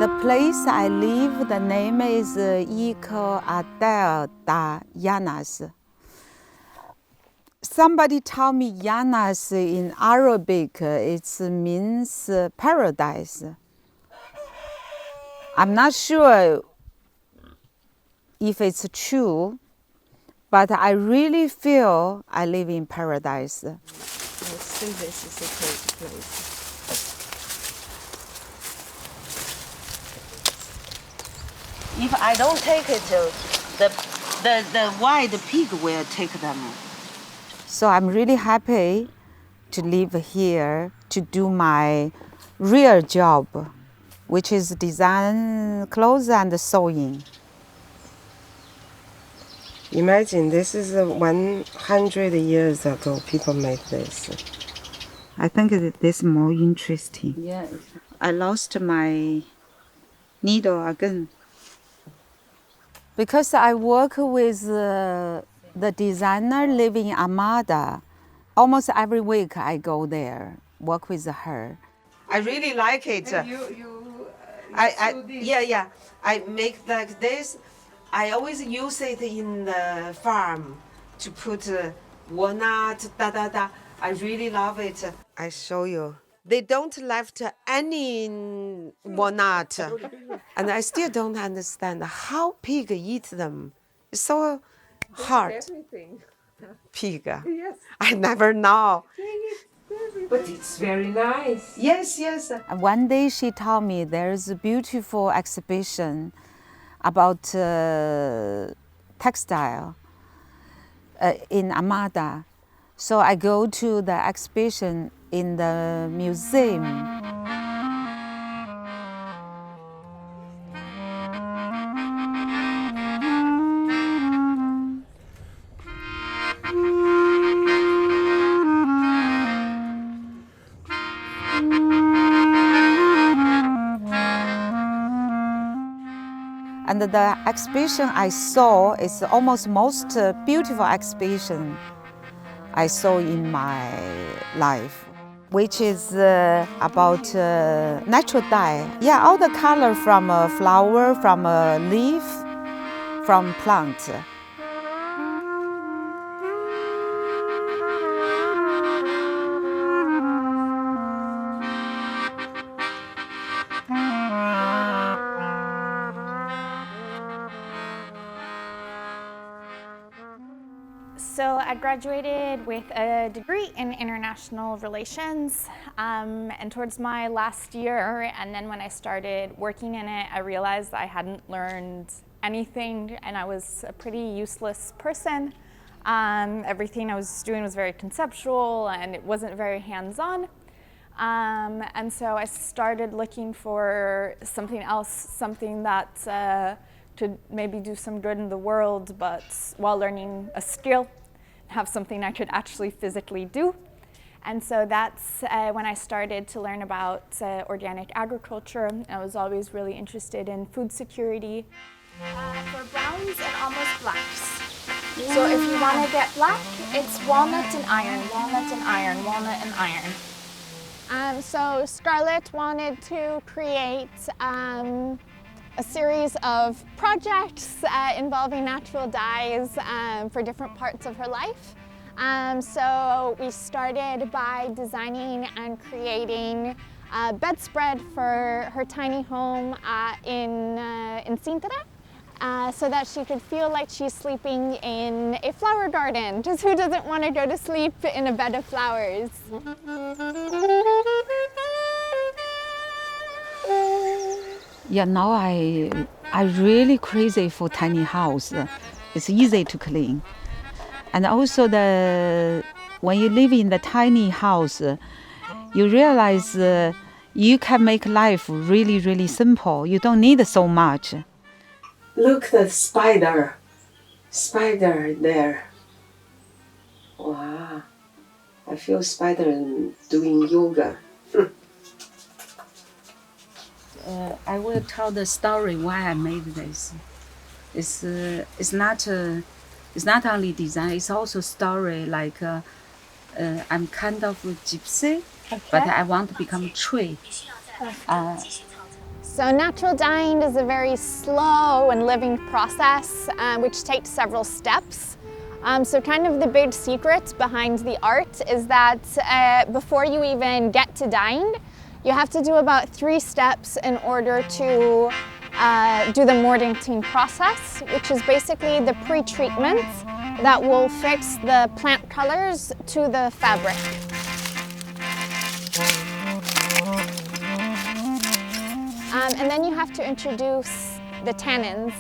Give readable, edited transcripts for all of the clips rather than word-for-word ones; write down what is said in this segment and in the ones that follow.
The place I live, the name is Eco Adel da Yanas. Somebody told me Yanas in Arabic, it means paradise. I'm not sure if it's true, but I really feel I live in paradise. Let's see, this is a great place. If I don't take it, the wild pig will take them. So I'm really happy to live here to do my real job, which is design clothes and sewing. Imagine this is 100 years ago people made this. I think this is more interesting. Yes. I lost my needle again. Because I work with the designer living in Armada, almost every week I go there, work with her. I really like it. I make like this. I always use it in the farm to put walnut, I really love it. I show you. They don't left any walnut. And I still don't understand how pig eat them. It's so hard. Everything. Pig. Yes. I never know. But it's very nice. Yes, yes. One day she told me there's a beautiful exhibition about textile in Armada. So I go to the exhibition in the museum. And the exhibition I saw is almost most beautiful exhibition I saw in my life, which is about natural dye. Yeah, all the color from a flower, from a leaf, from plant. So I graduated with a degree in international relations, and towards my last year, and then when I started working in it, I realized I hadn't learned anything and I was a pretty useless person. Everything I was doing was very conceptual and it wasn't very hands-on. And so I started looking for something else, something that could maybe do some good in the world, but while learning a skill, have something I could actually physically do. And so that's when I started to learn about organic agriculture. I was always really interested in food security. For browns and almost blacks. So if you want to get black, it's walnut and iron, walnut and iron, walnut and iron. So Scarlet wanted to create a series of projects involving natural dyes for different parts of her life. So we started by designing and creating a bedspread for her tiny home in Sintra, so that she could feel like she's sleeping in a flower garden. Just who doesn't want to go to sleep in a bed of flowers? Yeah, now I really crazy for tiny house. It's easy to clean. And also when you live in the tiny house, you realize you can make life really, really simple. You don't need so much. Look, the spider there. Wow, I feel spider doing yoga. I will tell the story why I made this. It's not only design. It's also story. Like I'm kind of a gypsy, but I want to become a tree. So natural dyeing is a very slow and living process which takes several steps. So kind of the big secret behind the art is that before you even get to dyeing, you have to do about 3 steps in order to do the mordanting process, which is basically the pre-treatment that will fix the plant colors to the fabric. And then you have to introduce the tannins.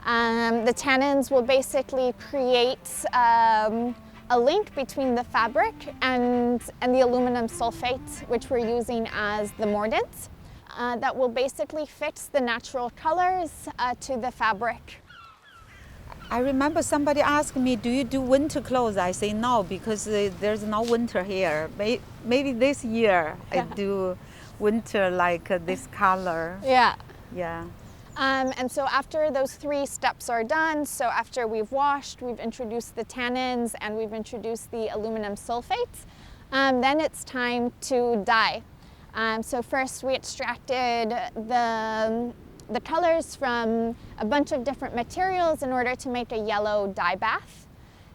The tannins will basically create a link between the fabric and the aluminum sulfate, which we're using as the mordant, that will basically fix the natural colors to the fabric. I remember somebody asked me, do you do winter clothes? I say no, because there's no winter here. Maybe this year I do winter like this color. Yeah. Yeah. And so after those 3 steps are done, so after we've washed, we've introduced the tannins, and we've introduced the aluminum sulfates, then it's time to dye. So first we extracted the colors from a bunch of different materials in order to make a yellow dye bath.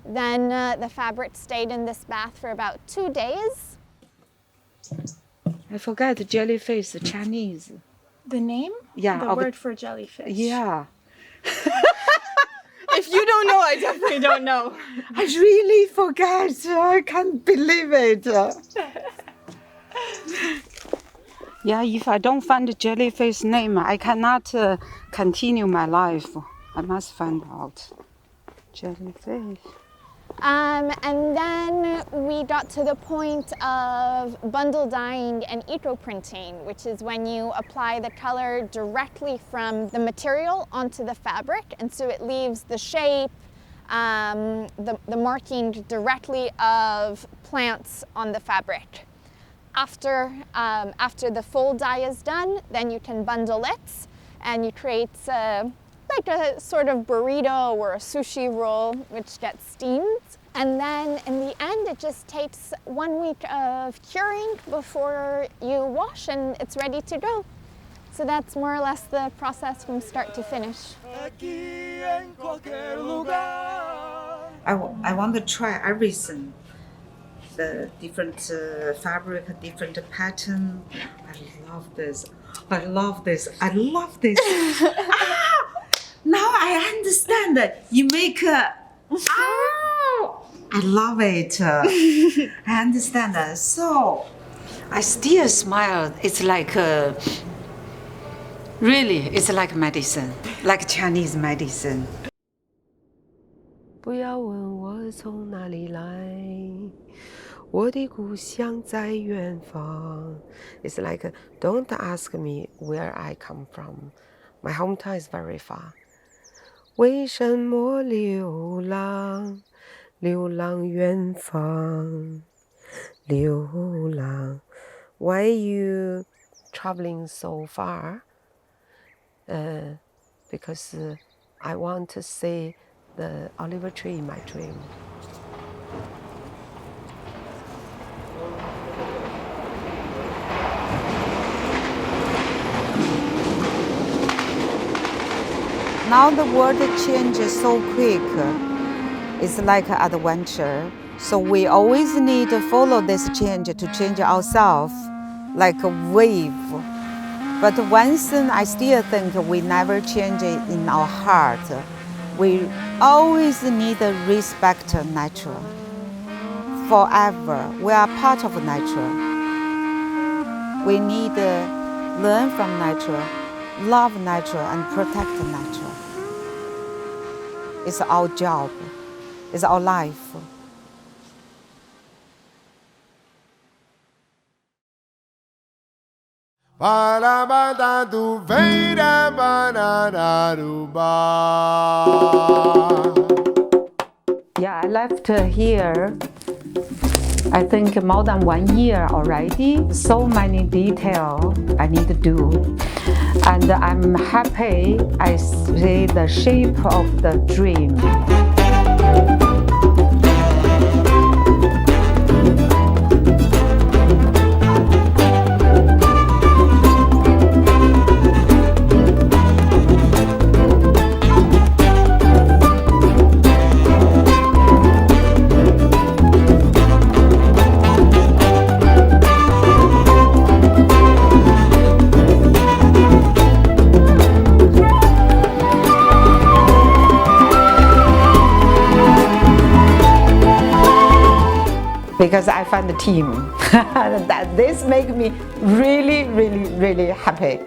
Then the fabric stayed in this bath for about 2 days. I forgot jellyfish, Chinese. The name? Yeah. The word for jellyfish. Yeah. If you don't know, I definitely don't know. I really forgot. I can't believe it. Yeah, if I don't find the jellyfish name, I cannot continue my life. I must find out. Jellyfish. And then we got to the point of bundle dyeing and eco-printing, which is when you apply the color directly from the material onto the fabric, and so it leaves the shape, the marking directly of plants on the fabric. After the full dye is done, then you can bundle it, and you create like a sort of burrito or a sushi roll, which gets steamed. And then in the end, it just takes 1 week of curing before you wash, and it's ready to go. So that's more or less the process from start to finish. I want to try everything. The different fabric, different pattern. I love this. I love this. I love this. Now I understand that you make I love it. I understand that. So I still smile. It's like really, it's like medicine, like Chinese medicine. 不要问我从哪里来，我的故乡在远方。It's like, don't ask me where I come from. My hometown is very far. 为什么流浪？流浪远方，流浪。Why you traveling so far? Because I want to see the olive tree in my dream. Now the world changes so quick. It's like an adventure. So we always need to follow this change to change ourselves, like a wave. But one thing I still think we never change it in our heart. We always need to respect nature. Forever, we are part of nature. We need to learn from nature, love nature, and protect nature. It's our job. It's our life. Yeah, I left here, I think more than 1 year already. So many details I need to do. And I'm happy I see the shape of the dream. because I find the team. That this make me really, really, really happy.